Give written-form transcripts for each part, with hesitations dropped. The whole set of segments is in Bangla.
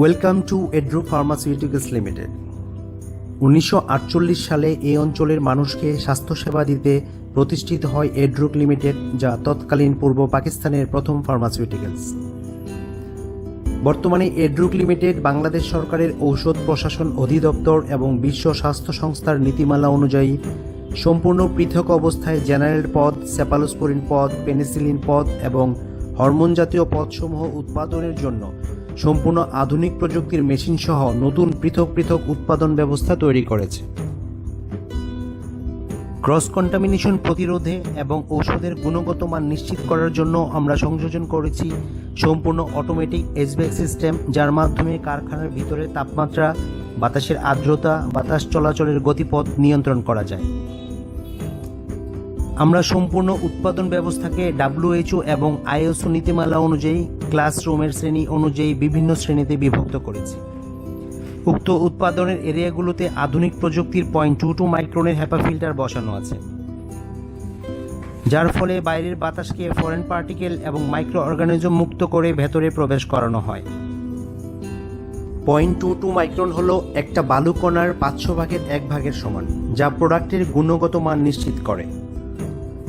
Welcome to Edruc pharmaceuticals limited. 1948 সালে এই অঞ্চলের মানুষকে স্বাস্থ্যসেবা দিতে প্রতিষ্ঠিত হয় এড্রুক লিমিটেড, যা তৎকালীন পূর্ব পাকিস্তানের প্রথম ফার্মাসিউটিক্যালস। বর্তমানে এড্রুক লিমিটেড বাংলাদেশ সরকারের ঔষধ প্রশাসন অধিদপ্তর এবং বিশ্ব স্বাস্থ্য সংস্থার নীতিমালা অনুযায়ী সম্পূর্ণ পৃথক অবস্থায় জেনারেল পদ, সেফালোস্পোরিন পদ, পেনিসিলিন পদ এবং হরমোন জাতীয় পদসমূহ উৎপাদনের জন্য সম্পূর্ণ আধুনিক প্রযুক্তির মেশিন সহ নতুন পৃথক পৃথক উৎপাদন ব্যবস্থা তৈরি করেছে। ক্রস কন্টামিনেশন প্রতিরোধে এবং ঔষধের গুণগত মান নিশ্চিত করার জন্য আমরা সংযোজন করেছি সম্পূর্ণ অটোমেটিক এসব্যাগ সিস্টেম, যার মাধ্যমে কারখানার ভিতরে তাপমাত্রা, বাতাসের আর্দ্রতা, বাতাস চলাচলের গতিপথ নিয়ন্ত্রণ করা যায়। আমরা সম্পূর্ণ উৎপাদন ব্যবস্থাকে WHO এবং ISO নীতিমালা অনুযায়ী ক্লাসরুমের শ্রেণী অনুযায়ী বিভিন্ন শ্রেণীতে বিভক্ত করেছি। উক্ত উৎপাদনের এরিয়াগুলোতে আধুনিক প্রযুক্তির 0.22 মাইক্রনের হেপা ফিল্টার বসানো আছে, যার ফলে বাইরের বাতাসকে ফরেন পার্টিকেল এবং মাইক্রো অর্গানিজম মুক্ত করে ভেতরে প্রবেশ করানো হয়। 0.22 মাইক্রন হলো একটা বালুকণার 500 ভাগের 1 ভাগের সমান, যা প্রোডাক্টের গুণগত মান নিশ্চিত করে।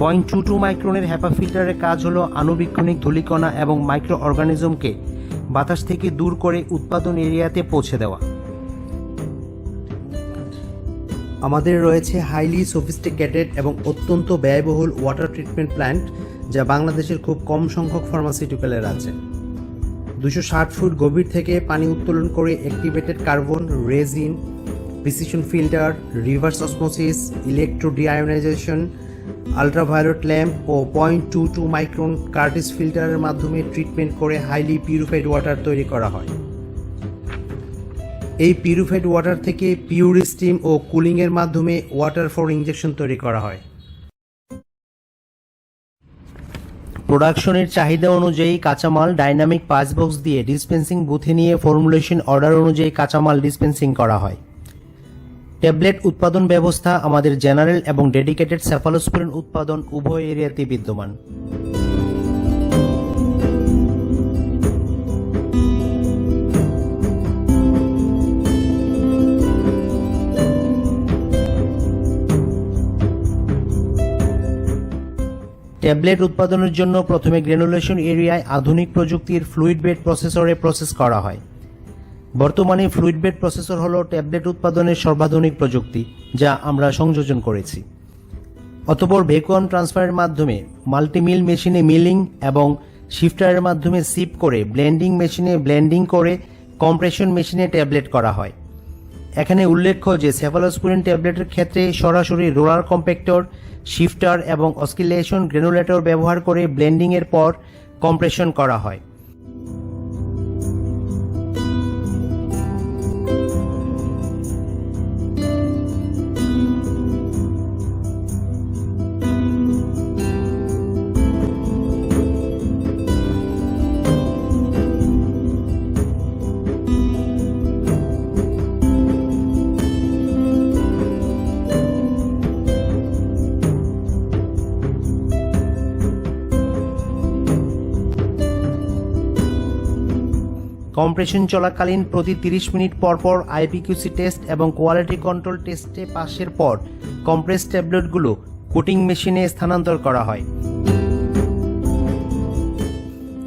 0.22 মাইক্রনের হেপা ফিল্টারের কাজ হলো আণুবীক্ষণিক ধূলিকণা এবং মাইক্রো অর্গানিজমকে বাতাস থেকে দূর করে উৎপাদন এরিয়াতে পৌঁছে দেওয়া। আমাদের রয়েছে হাইলি সফিস্টিকেটেড এবং অত্যন্ত ব্যয়বহুল ওয়াটার ট্রিটমেন্ট প্ল্যান্ট, যা বাংলাদেশের খুব কম সংখ্যক ফার্মাসিউটিক্যালের আছে। 260 ফুট গভীর থেকে পানি উত্তোলন করে activated carbon, resin, precision filter, reverse osmosis, electro deionisation, ultraviolet lamp ও 0.22 মাইক্রন কার্টিস ফিল্টারের মাধ্যমে ট্রিটমেন্ট করে হাইলি পিউরিফাইড ওয়াটার তৈরি করা হয়। এই পিউরিফাইড ওয়াটার থেকে পিউর স্টিম ও কুলিংয়ের মাধ্যমে ওয়াটার ফর ইনজেকশন তৈরি করা হয়। প্রোডাকশনের চাহিদা অনুযায়ী কাঁচামাল ডাইনামিক পাঁচ বক্স দিয়ে ডিসপেন্সিং বুথে নিয়ে ফর্মুলেশন অর্ডার অনুযায়ী কাঁচামাল ডিসপেন্সিং করা হয়। ট্যাবলেট উৎপাদন ব্যবস্থা আমাদের জেনারেল এবং ডেডিকেটেড সেফালোস্পোরিন উৎপাদন উভয় এরিয়াতে বিদ্যমান। ট্যাবলেট উৎপাদনের জন্য প্রথমে গ্র্যানুলেশন এরিয়ায় আধুনিক প্রযুক্তির ফ্লুইড বেড প্রসেসরে প্রসেস করা হয়। বর্তমানে ফ্লুইড বেড প্রসেসর হলো ট্যাবলেট উৎপাদনের সর্বাধুনিক প্রযুক্তি, যা আমরা সংযোজন করেছি। অতঃপর ভ্যাকুয়াম ট্রান্সফারের মাধ্যমে মাল্টিমিল মেশিনে মিলিং এবং শিফটারের মাধ্যমে সিপ করে ব্লেন্ডিং মেশিনে ব্লেন্ডিং করে কম্প্রেশন মেশিনে ট্যাবলেট করা হয়। এখানে উল্লেখ্য যে সেফালোস্পোরিন ট্যাবলেটের ক্ষেত্রে সরাসরি রোলার কম্প্যাক্টর, শিফটার এবং অসকিলেশন গ্র্যানুলেটর ব্যবহার করে ব্লেন্ডিংয়ের পর কম্প্রেশন করা হয়। কম্প্রেশন চলাকালীন প্রতি 30 মিনিট পর পর আইপিকিউসি টেস্ট এবং কোয়ালিটি কন্ট্রোল টেস্টে পাশের পর কম্প্রেস ট্যাবলেটগুলো কোটিং মেশিনে স্থানান্তর করা হয়।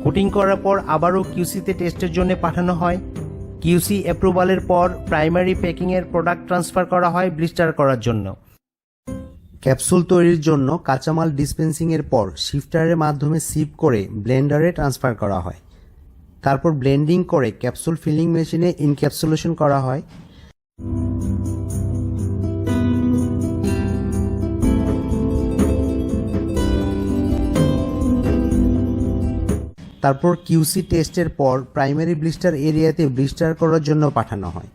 কোটিং করার পর আবারও কিউসিতে টেস্টের জন্য পাঠানো হয়। কিউসি অ্যাপ্রুভালের পর প্রাইমারি প্যাকিংয়ের প্রোডাক্ট ট্রান্সফার করা হয় ব্লিস্টার করার জন্য। ক্যাপসুল তৈরির জন্য কাঁচামাল ডিসপেন্সিংয়ের পর শিফটারের মাধ্যমে সিপ করে ব্লেন্ডারে ট্রান্সফার করা হয়। তারপর ব্লেন্ডিং করে ক্যাপসুল ফিলিং মেশিনে ইনক্যাপসুলেশন করা হয়। তারপর কিউসি টেস্টের পর প্রাইমারি ব্লিস্টার এরিয়াতে ব্লিস্টার করার জন্য পাঠানো হয়।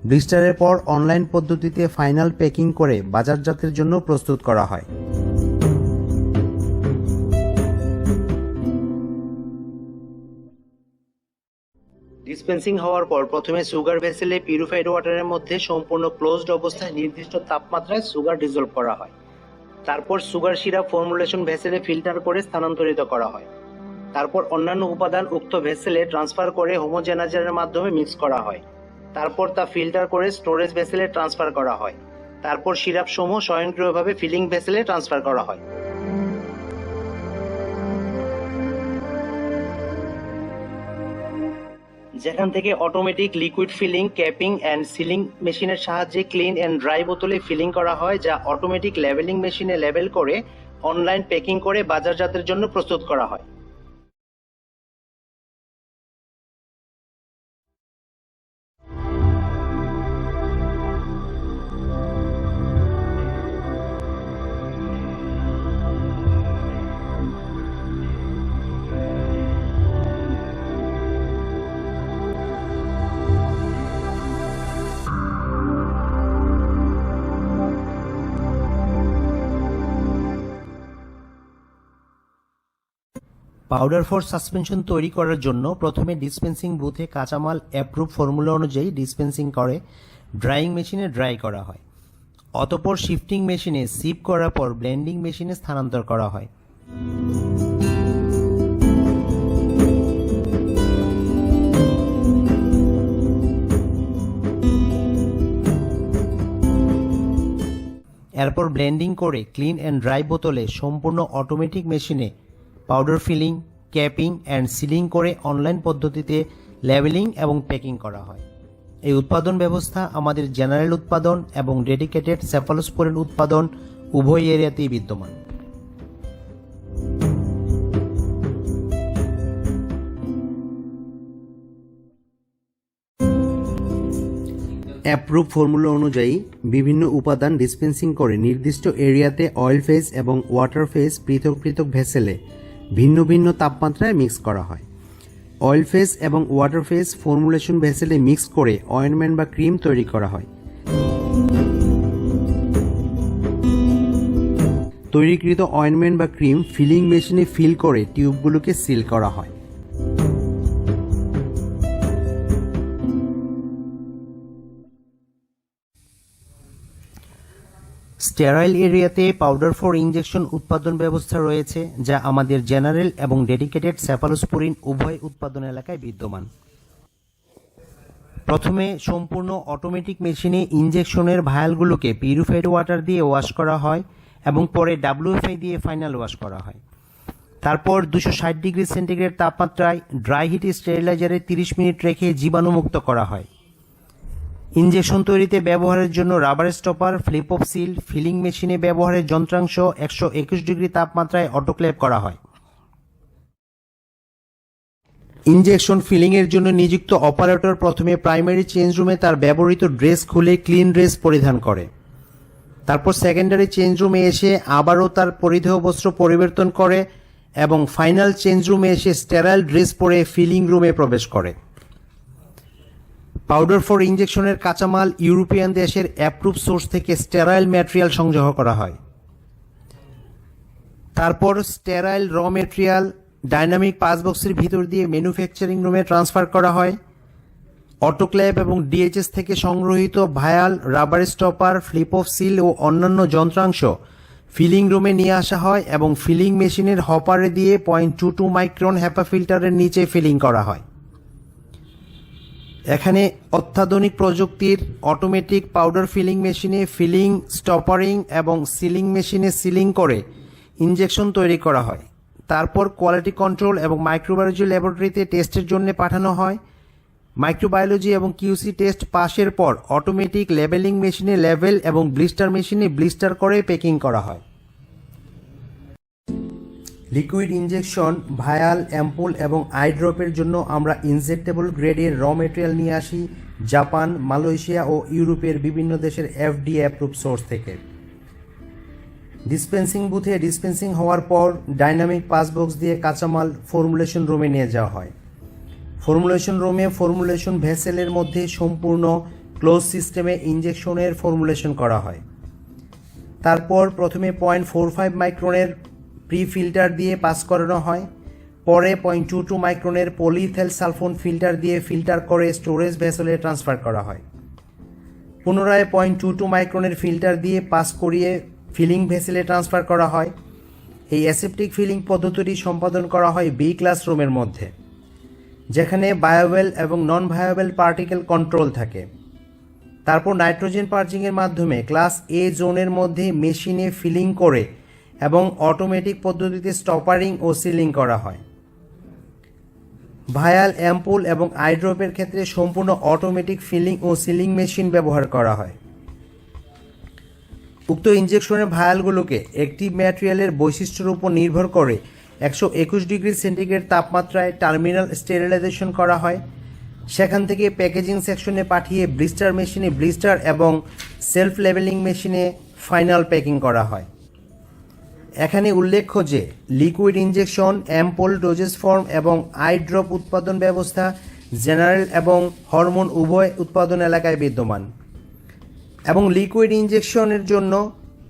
ব্লিস্টারের পর অনলাইন পদ্ধতিতে ফাইনাল প্যাকিং করে বাজারজাতের জন্য প্রস্তুত করা হয়। ডিসপেন্সিং হওয়ার পর প্রথমে সুগার ভেসেলে পিউরিফাইড ওয়াটারের মধ্যে সম্পূর্ণ ক্লোজড অবস্থায় নির্দিষ্ট তাপমাত্রায় সুগার ডিজলভ করা হয়। তারপর সুগার সিরাপ ফর্মুলেশন ভেসেলে ফিল্টার করে স্থানান্তরিত করা হয়। তারপর অন্যান্য উপাদান উক্ত ভেসেলে ট্রান্সফার করে হোমোজেনাইজারের মাধ্যমে মিক্স করা হয়। তারপর তা ফিল্টার করে স্টোরেজ ভেসেলে ট্রান্সফার করা হয়। তারপর সিরাপ সমূহ স্বয়ংক্রিয়ভাবে ফিলিং ভেসেলে ট্রান্সফার করা হয়। যেখান থেকে automatic liquid feeling, capping and ceiling মেশিনের সাহায্যে ক্লিন অ্যান্ড ড্রাই বোতলে ফিলিং করা হয়, যা অটোমেটিক লেবেলিং মেশিনে লেবেল করে অনলাইন প্যাকিং করে বাজারজাতের জন্য প্রস্তুত করা হয়। পাউডার ফর সাসপেনশন তৈরি করার জন্য প্রথমে ডিসপেন্সিং বুথে কাঁচামাল অ্যাপ্রুভ ফর্মুলা অনুযায়ী ডিসপেন্সিং করে ড্রাইং মেশিনে ড্রাই করা হয়। অতঃপর শিফটিং মেশিনে সিপ করার পর ব্লেন্ডিং মেশিনে স্থানান্তর করা হয়। এরপর ব্লেন্ডিং করে ক্লিন অ্যান্ড ড্রাই বোতলে সম্পূর্ণ অটোমেটিক মেশিনে powder filling, capping and sealing করে অনলাইন পদ্ধতিতে লেবেলিং এবং প্যাকিং করা হয়। এই উৎপাদন ব্যবস্থা আমাদের জেনারেল উৎপাদন এবং ডেডিকেটেড সেফালোস্পোরিন উৎপাদন উভয় এরিয়াতেই বিদ্যমান। অ্যাপ্রুভ ফর্মুলা অনুযায়ী বিভিন্ন উপাদান ডিসপেন্সিং করে নির্দিষ্ট এরিয়াতে অয়েল ফেজ এবং ওয়াটার ফেজ পৃথক পৃথক ভেসেলে ভিন্ন ভিন্ন তাপমাত্রায় মিক্স করা হয়। অয়েল ফেজ এবং ওয়াটার ফেজ ফর্মুলেশন ভেসেলে মিক্স করে অয়েন্টমেন্ট বা ক্রিম তৈরি করা হয়। তৈরিকৃত অয়েন্টমেন্ট বা ক্রিম ফিলিং মেশিনে ফিল করে টিউবগুলোকে সিল করা হয়। স্টেরাইল এরিয়াতে পাউডার ফর ইনজেকশন উৎপাদন ব্যবস্থা রয়েছে, যা আমাদের জেনারেল এবং ডেডিকেটেড সেফালোস্পোরিন উভয় উৎপাদন এলাকায় বিদ্যমান। প্রথমে সম্পূর্ণ অটোমেটিক মেশিনে ইনজেকশনের ভায়ালগুলোকে পিউরিফাইড ওয়াটার দিয়ে ওয়াশ করা হয় এবং পরে WFI দিয়ে ফাইনাল ওয়াশ করা হয়। তারপর 260 ডিগ্রি সেন্টিগ্রেড তাপমাত্রায় ড্রাই হিট স্টেরিলাইজারে 30 মিনিট রেখে জীবাণুমুক্ত করা হয়। ইনজেকশন তৈরিতে ব্যবহারের জন্য rubber stopper, flip off seal, filling মেশিনে ব্যবহারের যন্ত্রাংশ 121 ডিগ্রি তাপমাত্রায় অটোক্লেভ করা হয়। ইনজেকশন ফিলিং এর জন্য নিযুক্ত অপারেটর প্রথমে প্রাইমারি চেঞ্জ রুমে তার ব্যবহৃত ড্রেস খুলে ক্লিন ড্রেস পরিধান করে। তারপর সেকেন্ডারি চেঞ্জ রুমে এসে আবারও তার পরিধেয় বস্ত্র পরিবর্তন করে এবং ফাইনাল চেঞ্জ রুমে এসে স্টেরাইল ড্রেস পরে ফিলিং রুমে প্রবেশ করে। পাউডার ফর ইনজেকশনের কাঁচামাল ইউরোপিয়ান দেশের অ্যাপ্রুভ সোর্স থেকে স্টেরাইল ম্যাটেরিয়াল সংগ্রহ করা হয়। তারপর স্টেরাইল র ম্যাটেরিয়াল ডাইনামিক পাস বক্সের ভিতর দিয়ে ম্যানুফ্যাকচারিং রুমে ট্রান্সফার করা হয়। অটোক্লেভ এবং DHS থেকে সংগ্রহিত vial, rubber stopper, flip off seal ও অন্যান্য যন্ত্রাংশ ফিলিং রুমে নিয়ে আসা হয় এবং ফিলিং মেশিনের হপারে দিয়ে 0.22 মাইক্রন হ্যাপা ফিল্টারের নিচে ফিলিং করা হয়। এখানে অত্যাধুনিক প্রযুক্তির অটোমেটিক পাউডার ফিলিং মেশিনে ফিলিং, স্টপারিং এবং সিলিং মেশিনে সিলিং করে ইনজেকশন তৈরি করা হয়। তারপর কোয়ালিটি কন্ট্রোল এবং মাইক্রোবায়োলজি ল্যাবরেটরিতে টেস্টের জন্য পাঠানো হয়। মাইক্রোবায়োলজি এবং QC টেস্ট পাশের পর অটোমেটিক লেবেলিং মেশিনে লেবেল এবং ব্লিস্টার মেশিনে ব্লিস্টার করে প্যাকিং করা হয়। লিকুইড ইনজেকশন, ভায়াল, অ্যাম্পুল এবং আই ড্রপের জন্য আমরা ইনজেক্টেবল গ্রেডের র মেটেরিয়াল নিয়ে আসি জাপান, মালয়েশিয়া ও ইউরোপের বিভিন্ন দেশের FDA অ্যাপ্রুভ সোর্স থেকে। ডিসপেন্সিং বুথে ডিসপেন্সিং হওয়ার পর ডাইনামিক পাস বক্স দিয়ে কাঁচামাল ফর্মুলেশন রুমে নিয়ে যাওয়া হয়। ফর্মুলেশন রুমে ফর্মুলেশন ভেসেলের মধ্যে সম্পূর্ণ ক্লোজ সিস্টেমে ইনজেকশনের ফর্মুলেশন করা হয়। তারপর প্রথমে 0.45 মাইক্রনের প্রি ফিল্টার দিয়ে পাস করানো হয়। পরে 0.22 মাইক্রনের পলিইথেল সালফোন ফিল্টার দিয়ে ফিল্টার করে স্টোরেজ ভেসেলে ট্রান্সফার করা হয়। পুনরায় 0.22 মাইক্রনের ফিল্টার দিয়ে পাস করিয়ে ফিলিং ভেসেলে ট্রান্সফার করা হয়। এই অ্যাসেপ্টিক ফিলিং পদ্ধতিটি সম্পাদন করা হয় বি ক্লাসরুমের মধ্যে, যেখানে বায়োবেল এবং নন ভায়োবেল পার্টিকেল কন্ট্রোল থাকে। তারপর নাইট্রোজেন পার্জিংয়ের মাধ্যমে ক্লাস এ জোনের মধ্যে মেশিনে ফিলিং করে এবং অটোমেটিক পদ্ধতিতে স্টপারিং ও সিলিং করা হয়। ভায়াল, অ্যাম্পুল এবং আইড্রপের ক্ষেত্রে সম্পূর্ণ অটোমেটিক ফিলিং ও সিলিং মেশিন ব্যবহার করা হয়। উক্ত ইনজেকশনের ভায়ালগুলোকে অ্যাক্টিভ ম্যাটেরিয়ালের বৈশিষ্ট্যের উপর নির্ভর করে 121 ডিগ্রি সেন্টিগ্রেড তাপমাত্রায় টার্মিনাল স্টেরিলাইজেশন করা হয়। সেখান থেকে প্যাকেজিং সেকশনে পাঠিয়ে ব্লিস্টার মেশিনে ব্লিস্টার এবং সেলফ লেবেলিং মেশিনে ফাইনাল প্যাকিং করা হয়। এখানে উল্লেখ্য যে liquid injection, ample, doses form এবং আই ড্রপ উৎপাদন ব্যবস্থা জেনারেল এবং হরমোন উভয় উৎপাদন এলাকায় বিদ্যমান এবং লিকুইড ইনজেকশনের জন্য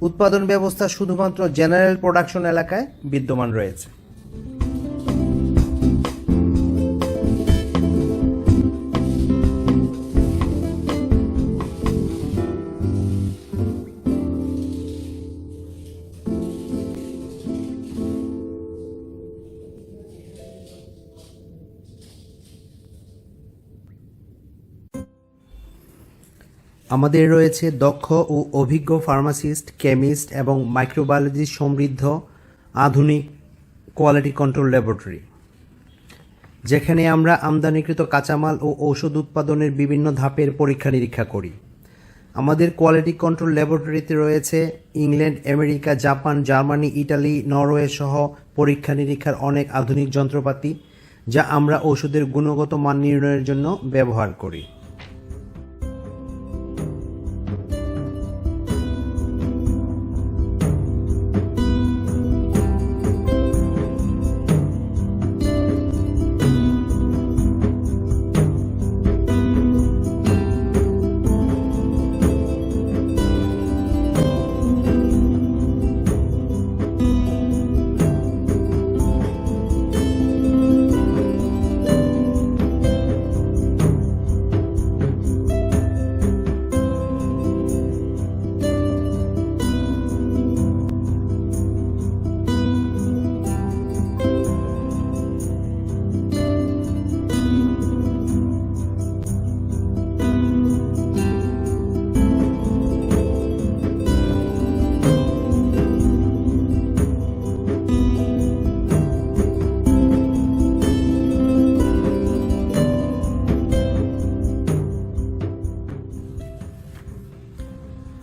উৎপাদন ব্যবস্থা শুধুমাত্র জেনারেল প্রোডাকশন এলাকায় বিদ্যমান রয়েছে। আমাদের রয়েছে দক্ষ ও অভিজ্ঞ ফার্মাসিস্ট, কেমিস্ট এবং মাইক্রোবায়োলজি সমৃদ্ধ আধুনিক কোয়ালিটি কন্ট্রোল ল্যাবরেটরি, যেখানে আমরা আমদানিকৃত কাঁচামাল ও ঔষধ উৎপাদনের বিভিন্ন ধাপের পরীক্ষা নিরীক্ষা করি। আমাদের কোয়ালিটি কন্ট্রোল ল্যাবরেটরিতে রয়েছে England, America, Japan, Germany, Italy, Norway সহ পরীক্ষা নিরীক্ষার অনেক আধুনিক যন্ত্রপাতি, যা আমরা ঔষধের গুণগত মান নির্ণয়ের জন্য ব্যবহার করি।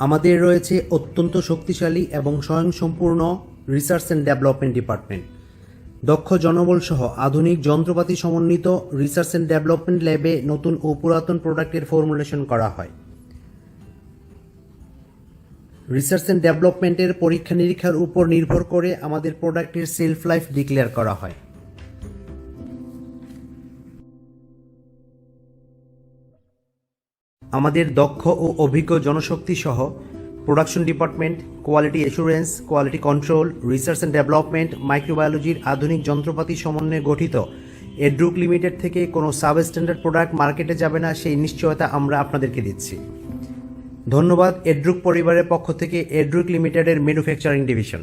আমাদের রয়েছে অত্যন্ত শক্তিশালী এবং স্বয়ংসম্পূর্ণ রিসার্চ অ্যান্ড ডেভেলপমেন্ট ডিপার্টমেন্ট। দক্ষ জনবল সহ আধুনিক যন্ত্রপাতি সমন্বিত রিসার্চ অ্যান্ড ডেভেলপমেন্ট ল্যাবে নতুন ও পুরাতন প্রোডাক্টের ফর্মুলেশন করা হয়। রিসার্চ অ্যান্ড ডেভেলপমেন্টের পরীক্ষা নিরীক্ষার উপর নির্ভর করে আমাদের প্রোডাক্টের সেলফ লাইফ ডিক্লেয়ার করা হয়। আমাদের দক্ষ ও অভিজ্ঞ জনশক্তি সহ production department, quality assurance, quality control, research and development, মাইক্রোবায়োলজির আধুনিক যন্ত্রপাতি সমন্বয়ে গঠিত এড্রুক লিমিটেড থেকে কোনো সাবস্ট্যান্ডার্ড প্রোডাক্ট মার্কেটে যাবে না, সেই নিশ্চয়তা আমরা আপনাদেরকে দিচ্ছি। ধন্যবাদ এড্রুক পরিবারের পক্ষ থেকে এড্রুক লিমিটেডের ম্যানুফ্যাকচারিং ডিভিশন।